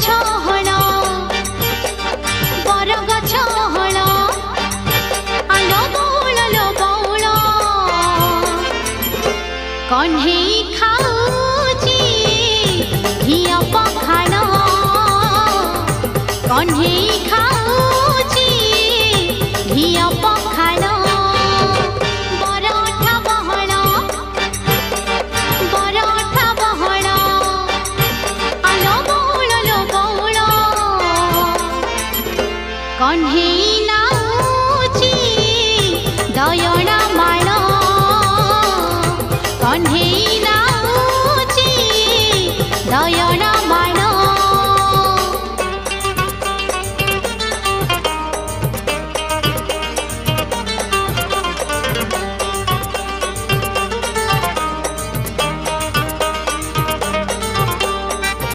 गछ हल बर गछ हल आलो बौल कन्हई खाऊची घिया पखाल कन्हई खाऊची घिया पखाल बरठा बहल आलो बौल कन्हई